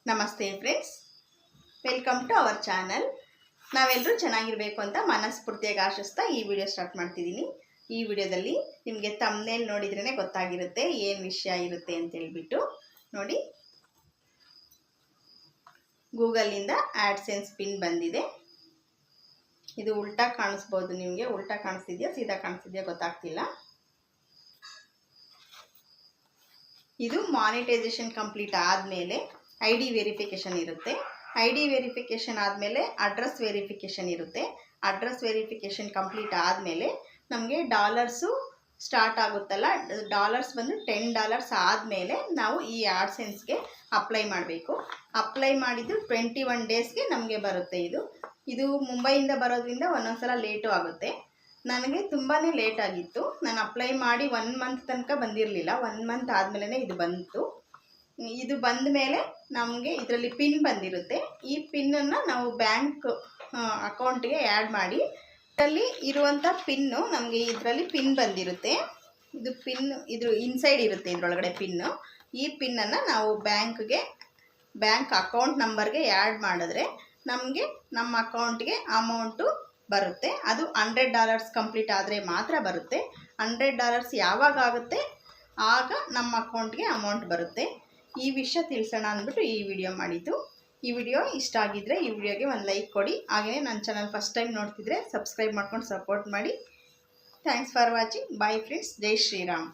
ನಮಸ್ತೆ friends, welcome to our channel. ನಾವೆಲ್ಲರೂ ಚೆನ್ನಾಗಿರಬೇಕು ಅಂತ ಮನಸ್ಫೂರ್ತಿಯಾಗಿ ಆಶಿಸ್ತಾ ಈ ವಿಡಿಯೋ ಸ್ಟಾರ್ಟ್ ಮಾಡ್ತಿದ್ದೀನಿ. ಈ ವಿಡಿಯೋದಲ್ಲಿ ನಿಮಗೆ ಥಂಬ್ನೇಲ್ ನೋಡಿದ್ರೇ ಗೊತ್ತಾಗಿರುತ್ತೆ ಏನು ವಿಷಯ ಇರುತ್ತೆ ಅಂತ ಹೇಳ್ಬಿಟ್ಟು. ನೋಡಿ, ಗೂಗಲಿಂದ ಆ್ಯಡ್ಸೆನ್ಸ್ ಪಿನ್ ಬಂದಿದೆ. ಇದು ಉಲ್ಟಾ ಕಾಣಿಸ್ಬೋದು, ನಿಮಗೆ ಉಲ್ಟಾ ಕಾಣಿಸ್ತಿದೆಯಾ ಸೀದಾ ಕಾಣಿಸ್ತಿದೆಯಾ ಗೊತ್ತಾಗ್ತಿಲ್ಲ. ಇದು ಮಾನಿಟೈಸೇಷನ್ ಕಂಪ್ಲೀಟ್ ಆದಮೇಲೆ ID ವೆರಿಫಿಕೇಷನ್ ಇರುತ್ತೆ. ID ವೆರಿಫಿಕೇಷನ್ ಆದಮೇಲೆ ಅಡ್ರೆಸ್ ವೆರಿಫಿಕೇಷನ್ ಇರುತ್ತೆ. ಅಡ್ರೆಸ್ ವೆರಿಫಿಕೇಷನ್ ಕಂಪ್ಲೀಟ್ ಆದಮೇಲೆ ನಮಗೆ ಡಾಲರ್ಸು ಸ್ಟಾರ್ಟ್ ಆಗುತ್ತಲ್ಲ, ಡಾಲರ್ಸ್ ಬಂದು $10 ಆದಮೇಲೆ ನಾವು ಈ ಆ್ಯಡ್ಸೆನ್ಸ್ಗೆ ಅಪ್ಲೈ ಮಾಡಬೇಕು. ಅಪ್ಲೈ ಮಾಡಿದ್ದು 21 ಡೇಸ್ಗೆ ನಮಗೆ ಬರುತ್ತೆ. ಇದು ಮುಂಬೈಯಿಂದ ಬರೋದ್ರಿಂದ ಒಂದೊಂದು ಸಲ ಲೇಟು ಆಗುತ್ತೆ. ನನಗೆ ತುಂಬಾ ಲೇಟ್ ಆಗಿತ್ತು. ನಾನು ಅಪ್ಲೈ ಮಾಡಿ 1 ಮಂತ್ ತನಕ ಬಂದಿರಲಿಲ್ಲ. 1 ಮಂತ್ ಆದಮೇಲೆ ಇದು ಬಂತು. ಇದು ಬಂದ ಮೇಲೆ ನಮಗೆ ಇದರಲ್ಲಿ ಪಿನ್ ಬಂದಿರುತ್ತೆ. ಈ ಪಿನ್ನನ್ನು ನಾವು ಬ್ಯಾಂಕ್ ಅಕೌಂಟ್ಗೆ ಆ್ಯಡ್ ಮಾಡಿ, ಇದರಲ್ಲಿ ಇರುವಂಥ ಪಿನ್ನು ನಮಗೆ ಇದರಲ್ಲಿ ಪಿನ್ ಬಂದಿರುತ್ತೆ. ಇದು ಪಿನ್ ಇದ್ರ ಇನ್ಸೈಡ್ ಇರುತ್ತೆ, ಇದರೊಳಗಡೆ ಪಿನ್ನು. ಈ ಪಿನ್ನನ್ನು ನಾವು ಬ್ಯಾಂಕ್ ಅಕೌಂಟ್ ನಂಬರ್ಗೆ ಆ್ಯಡ್ ಮಾಡಿದ್ರೆ ನಮಗೆ ನಮ್ಮ ಅಕೌಂಟ್ಗೆ ಅಮೌಂಟು ಬರುತ್ತೆ. ಅದು $100 ಕಂಪ್ಲೀಟ್ ಆದರೆ ಮಾತ್ರ ಬರುತ್ತೆ. $100 ಯಾವಾಗ ಆಗುತ್ತೆ ಆಗ ನಮ್ಮ ಅಕೌಂಟ್ಗೆ ಅಮೌಂಟ್ ಬರುತ್ತೆ. ಈ ವಿಷಯ ತಿಳಿಸೋಣ ಅಂದ್ಬಿಟ್ಟು ಈ ವಿಡಿಯೋ ಮಾಡಿದ್ದು. ಈ ವಿಡಿಯೋ ಇಷ್ಟ ಆಗಿದ್ದರೆ ಈ ವಿಡಿಯೋಗೆ ಒಂದು ಲೈಕ್ ಕೊಡಿ. ಹಾಗೆಯೇ ನನ್ನ ಚಾನಲ್ ಫಸ್ಟ್ ಟೈಮ್ ನೋಡ್ತಿದ್ರೆ ಸಬ್ಸ್ಕ್ರೈಬ್ ಮಾಡ್ಕೊಂಡು ಸಪೋರ್ಟ್ ಮಾಡಿ. Thanks for watching. Bye friends. ಜೈ ಶ್ರೀರಾಮ್.